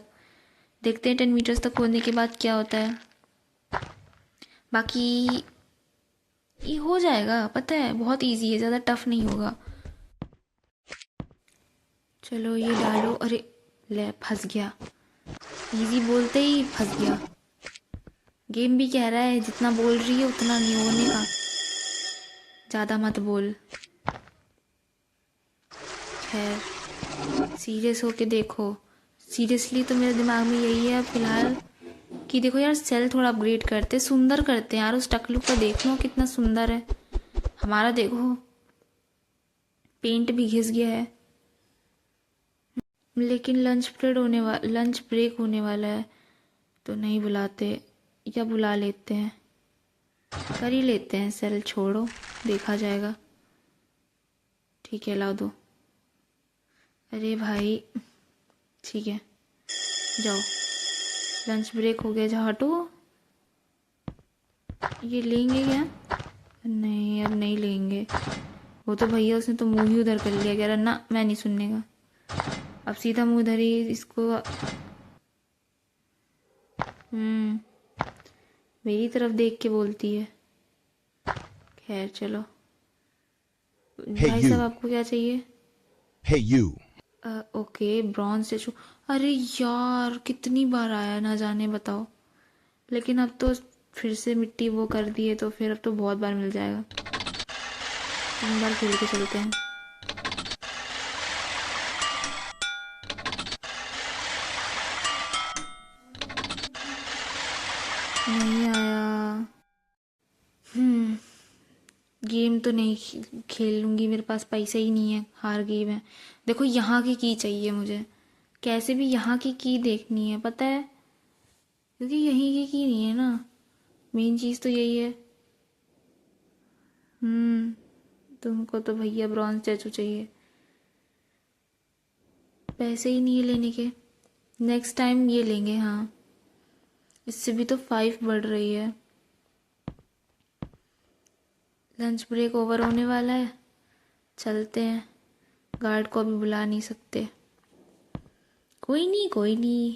A: देखते हैं 10 मीटर्स तक खोदने के बाद क्या होता है। बाकी ये हो जाएगा, पता है बहुत इजी है, ज़्यादा टफ नहीं होगा। चलो ये डालो, अरे ले फंस गया, इजी बोलते ही फंस गया। गेम भी कह रहा है जितना बोल रही है उतना नहीं होने का, ज़्यादा मत बोल। खैर सीरियस होके देखो, सीरियसली तो मेरे दिमाग में यही है फिलहाल कि देखो यार सेल थोड़ा अपग्रेड करते, सुंदर करते हैं यार। उस टकलू का देख लो कितना सुंदर है, हमारा देखो पेंट भी घिस गया है। लेकिन लंच ब्रेक होने वाला है, तो नहीं बुलाते या बुला लेते हैं, कर ही लेते हैं। सेल छोड़ो, देखा जाएगा। ठीक है ला दो। अरे भाई ठीक है जाओ, लंच ब्रेक हो गया, जाओ हटो। ये लेंगे क्या? नहीं अब नहीं लेंगे। वो तो भैया उसने तो मुंह ही उधर कर लिया, कह रहा ना मैं नहीं सुनने का। अब सीधा मुंह उधर ही इसको मेरी तरफ देख के बोलती है। खैर चलो।
B: Hey
A: भाई
B: you.
A: साहब आपको क्या चाहिए?
B: Hey you.
A: ओके ब्रॉन्ज से अरे यार कितनी बार आया ना जाने, बताओ। लेकिन अब तो फिर से मिट्टी वो कर दी है, तो फिर अब तो बहुत बार मिल जाएगा। 3 बार खेल के चलते हैं। नहीं आया। गेम तो नहीं खेल लूँगी, मेरे पास पैसे ही नहीं है, हार गई मैं। देखो यहाँ की चाहिए मुझे, कैसे भी यहाँ की देखनी है, पता है, क्योंकि यहीं की नहीं है ना, मेन चीज़ तो यही है। तुमको तो भैया ब्रॉन्ज स्टैचू चाहिए, पैसे ही नहीं है लेने के। नेक्स्ट टाइम ये लेंगे, हाँ इससे भी तो 5 बढ़ रही है। लंच ब्रेक ओवर होने वाला है, चलते हैं। गार्ड को अभी बुला नहीं सकते, कोई नहीं कोई नहीं,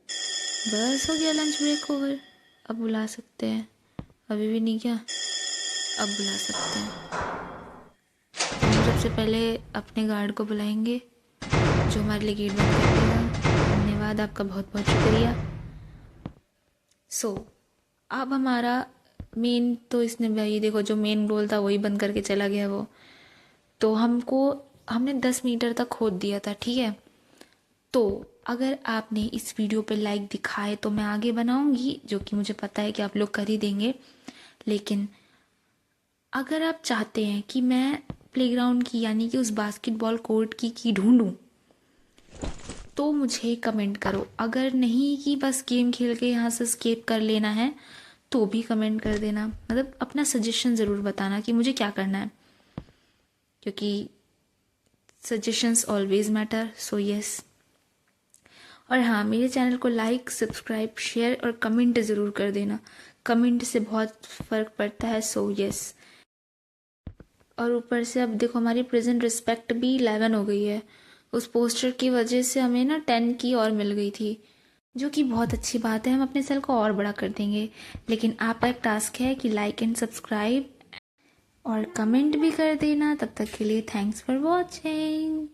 A: बस हो गया लंच ब्रेक ओवर। अब बुला सकते हैं, अभी भी नहीं क्या, अब बुला सकते हैं। हम सबसे पहले अपने गार्ड को बुलाएंगे जो हमारे लिए गेट बंद कर देगा। धन्यवाद आपका, बहुत बहुत शुक्रिया। अब हमारा मेन तो इसने भाई देखो जो मेन रोल था वही बंद करके चला गया वो। तो हमने 10 मीटर तक खोद दिया था, ठीक है। तो अगर आपने इस वीडियो पे लाइक दिखाए तो मैं आगे बनाऊंगी, जो कि मुझे पता है कि आप लोग कर ही देंगे। लेकिन अगर आप चाहते हैं कि मैं प्लेग्राउंड की यानी कि उस बास्केटबॉल कोर्ट की ढूंढूं, तो मुझे कमेंट करो। अगर नहीं कि बस गेम खेल के यहाँ से स्केप कर लेना है, तो भी कमेंट कर देना, मतलब अपना सजेशन ज़रूर बताना कि मुझे क्या करना है, क्योंकि suggestions always matter. So yes, और हाँ मेरे चैनल को लाइक सब्सक्राइब शेयर और कमेंट ज़रूर कर देना, कमेंट से बहुत फ़र्क पड़ता है। सो यस, और ऊपर से अब देखो हमारी प्रेजेंट रिस्पेक्ट भी 11 हो गई है। उस पोस्टर की वजह से हमें ना 10 की और मिल गई थी, जो कि बहुत अच्छी बात है। हम अपने सेल को और बड़ा कर देंगे। लेकिन आपका एक टास्क है कि लाइक एंड सब्सक्राइब और कमेंट भी कर देना। तब तक के लिए थैंक्स फॉर वॉचिंग।